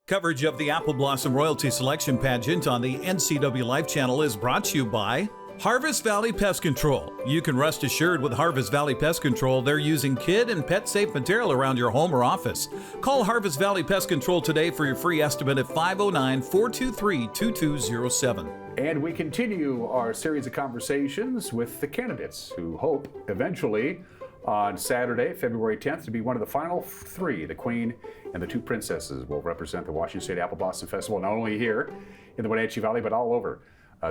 Coverage of the Apple Blossom Royalty Selection Pageant on the NCW Life Channel is brought to you by Harvest Valley Pest Control. You can rest assured with Harvest Valley Pest Control, they're using kid and pet safe material around your home or office. Call Harvest Valley Pest Control today for your free estimate at 509-423-2207. And we continue our series of conversations with the candidates who hope eventually on Saturday, February 10th, to be one of the final three. The Queen and the two Princesses will represent the Washington State Apple Blossom Festival, not only here in the Wenatchee Valley, but all over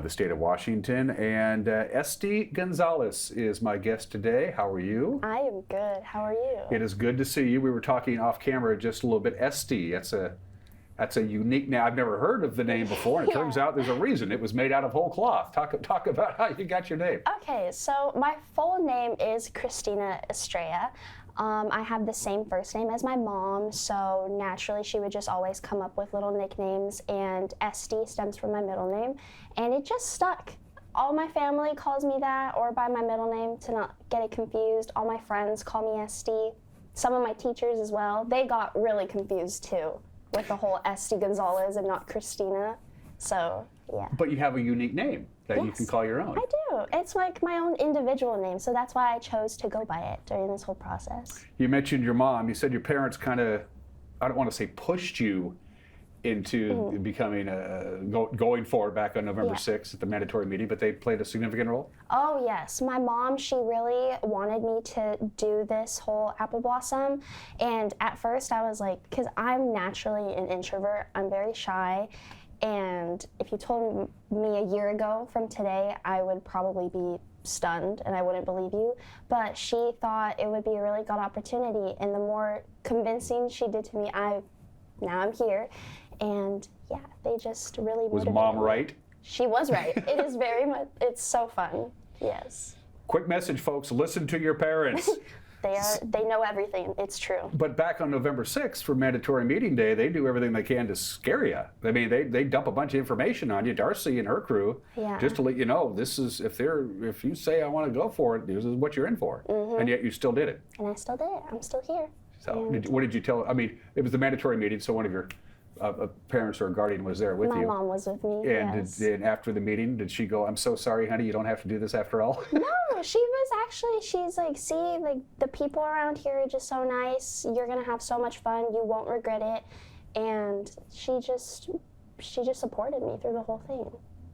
the state of Washington. And Esty Gonzalez is my guest today. How are you? I am good. How are you? It is good to see you. We were talking off camera just a little bit. Esty, that's a unique name. I've never heard of the name before, and it turns out there's a reason. It was made out of whole cloth. Talk about how you got your name. Okay, so my full name is Cristina Estrella. I have the same first name as my mom, so naturally she would just always come up with little nicknames, and Esty stems from my middle name, and it just stuck. All my family calls me that, or by my middle name to not get it confused. All my friends call me Esty. Some of my teachers as well. They got really confused too with the whole Esty Gonzalez and not Cristina. So, yeah. But you have a unique name that you can call your own. I do. It's like my own individual name, so that's why I chose to go by it during this whole process. You mentioned your mom. You said your parents kind of, I don't want to say pushed you into becoming going for it back on November 6th at the mandatory meeting, but they played a significant role? Oh yes, my mom, she really wanted me to do this whole Apple Blossom, and at first I was like, because I'm naturally an introvert, I'm very shy, and if you told me a year ago from today, I would probably be stunned and I wouldn't believe you, but she thought it would be a really good opportunity, and the more convincing she did to me, now I'm here. And yeah, they just really motivated Was Mom me. right? She was right. It is very much, it's so fun, yes. Quick message, folks, listen to your parents. They know everything, it's true. But back on November 6th for mandatory meeting day, they do everything they can to scare you. I mean, they dump a bunch of information on you, Darcy and her crew, just to let you know, this is, if you say I want to go for it, this is what you're in for. And yet you still did it. And I still did it, I'm still here. So what did you tell, I mean, it was the mandatory meeting, so one of your parents or guardian was there with you. My mom was with me, and yes. And after the meeting, did she go, I'm so sorry, honey, you don't have to do this after all? No, she's like, see, like, the people around here are just so nice. You're going to have so much fun. You won't regret it. And she just supported me through the whole thing.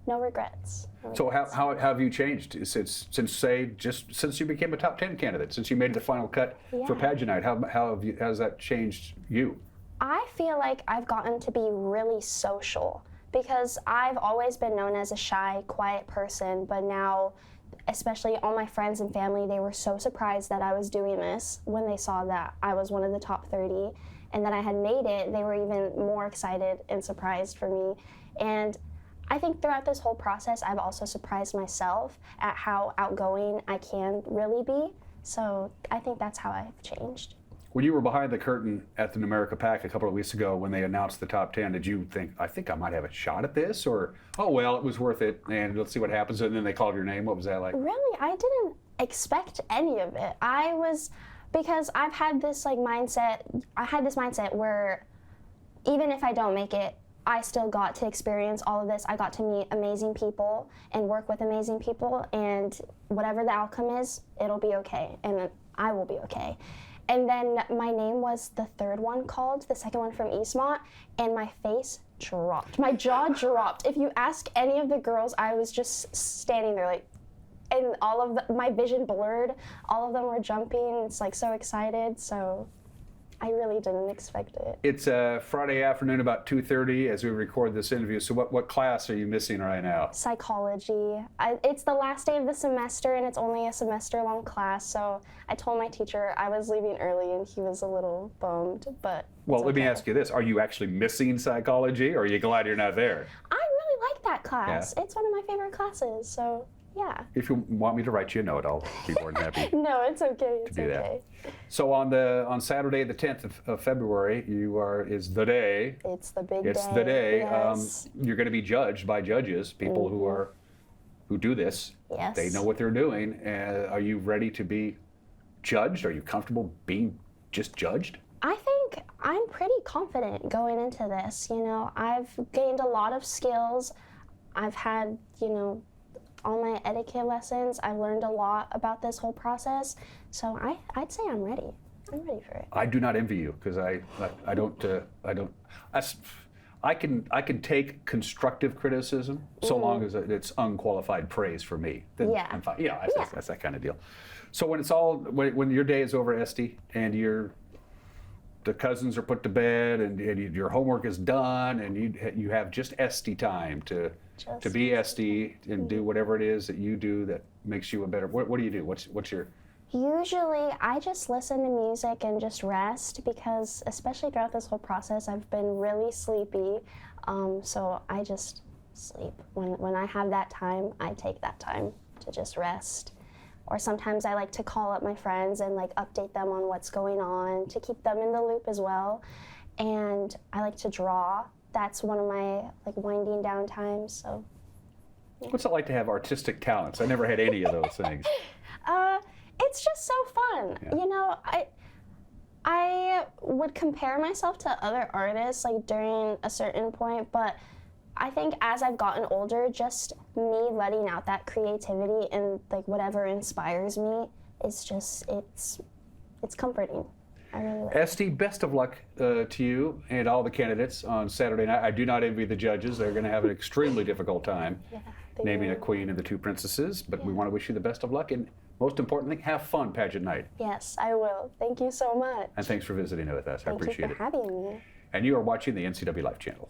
No regrets. So how have you changed since you became a top 10 candidate, since you made the final cut for pageant night? How has that changed you? I feel like I've gotten to be really social because I've always been known as a shy, quiet person, but now, especially all my friends and family, they were so surprised that I was doing this when they saw that I was one of the top 30 and that I had made it. They were even more excited and surprised for me. And I think throughout this whole process, I've also surprised myself at how outgoing I can really be. So I think that's how I've changed. When you were behind the curtain at the Numerica PAC a couple of weeks ago when they announced the top 10, did you think, I think I might have a shot at this? Or, oh, well, it was worth it, and let's see what happens, and then they called your name? What was that like? Really, I didn't expect any of it. Because I've had this mindset where even if I don't make it, I still got to experience all of this. I got to meet amazing people and work with amazing people, and whatever the outcome is, it'll be okay, and I will be okay. And then my name was the third one called, the second one from Eastmont, and my face dropped. My jaw dropped. If you ask any of the girls, I was just standing there like, and my vision blurred. All of them were jumping. It's like so excited. So I really didn't expect it. It's Friday afternoon about 2:30 as we record this interview. So what class are you missing right now? Psychology. It's the last day of the semester and it's only a semester-long class. So I told my teacher I was leaving early and he was a little bummed, but well, let me ask you this. Are you actually missing psychology or are you glad you're not there? I really like that class. Yeah. It's one of my favorite classes, so yeah. If you want me to write you a note, I'll be more than happy. No, it's okay. To do that. So on Saturday, the 10th of February, is the day. It's the big day. It's the day. Yes. You're going to be judged by judges, people who do this. Yes. They know what they're doing. Are you ready to be judged? Are you comfortable being just judged? I think I'm pretty confident going into this. You know, I've gained a lot of skills. I've had, you know, all my etiquette lessons. I've learned a lot about this whole process. So I'd say I'm ready. I'm ready for it. I do not envy you because I can take constructive criticism so long as it's unqualified praise for me. Then Yeah. I'm fine. Yeah, that's that kind of deal. So when your day is over, Esty, and the cousins are put to bed and your homework is done and you have just Esty time to be Esty and do whatever it is that you do that makes you a better. What do you do? What's your Usually, I just listen to music and just rest because, especially throughout this whole process, I've been really sleepy. So I just sleep. When I have that time, I take that time to just rest. Or sometimes I like to call up my friends and like update them on what's going on to keep them in the loop as well. And I like to draw. That's one of my like winding down times. So. What's it like to have artistic talents? I never had any of those things. It's just so fun. Yeah. You know, I would compare myself to other artists like during a certain point, but I think as I've gotten older, just me letting out that creativity and like whatever inspires me is just it's comforting. I really like it. Esty, best of luck to you and all the candidates on Saturday night. I do not envy the judges. They're going to have an extremely difficult time naming a queen and the two princesses, but we want to wish you the best of luck and most importantly, have fun pageant night. Yes, I will. Thank you so much. And thanks for visiting with us. I appreciate it. Thank you for having me. And you are watching the NCW Life channel.